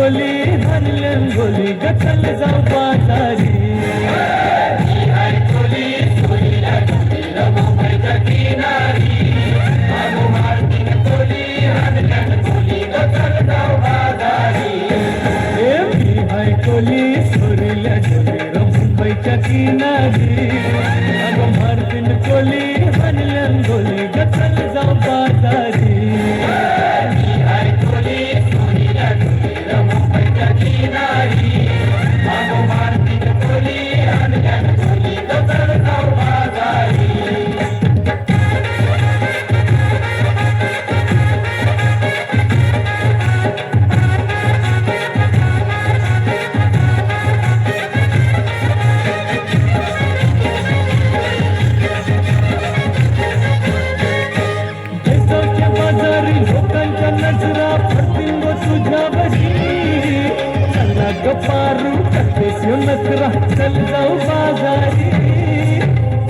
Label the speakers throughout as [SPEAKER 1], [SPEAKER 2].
[SPEAKER 1] कोली हरलन गोली गचल जाऊ बाजारी कोली सोरीला डोली मुंबईच्या किनारी अगं मारतीन कोली हरलन गोली गचल जाऊ बाजारी नजरा फटिंग तुझ्यावरी चला गपारू कटेस्यो नखरा चल जाऊ बाजारी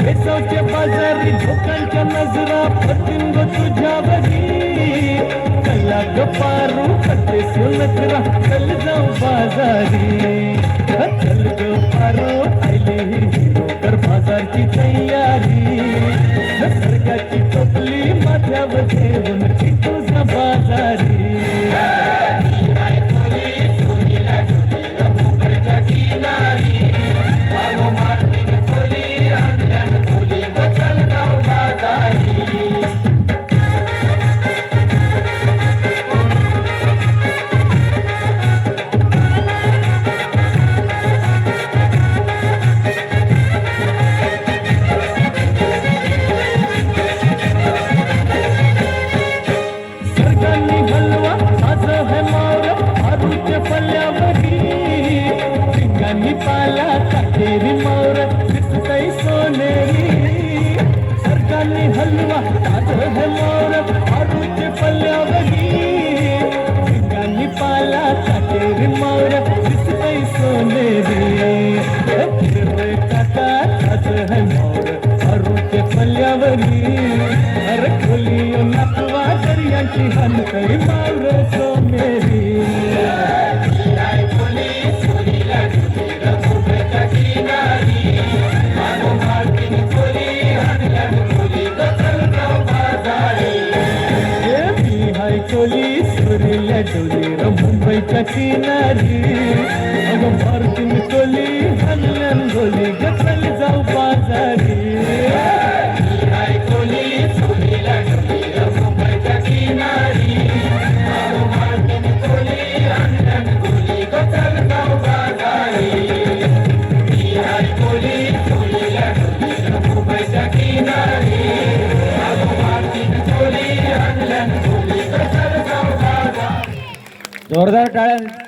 [SPEAKER 1] बेसावच्या बाजारी लोकांच्या नजरा फटिंग तुझ्यावरी चला गपारू कटेस्यो नखरा चल जाऊ बाजारी चल गपारू आले हिरो कर बाजारची तयारी निसर्गाची टोपली माझ्यावर ठेवून तुझा बाजारी पाला काटेरी मोर दिसतई सोनेरी सरकारनी हलवा आज है मोर आरूचे पल्ल्यावरी ठिकाणी पाला काटेरी मोर दिसतई सोनेरी काका आज है मोर आरूचे पल्ल्यावरी अरे खोलियो नाकवा दर्यांची हलकई मोर सोनेरी कोली सोरीला डोली मुंबईच्या किनारी अगं मारतीन कोली हरलन गोली गचल जाऊ बाजारी
[SPEAKER 2] जोरदार टाळ्या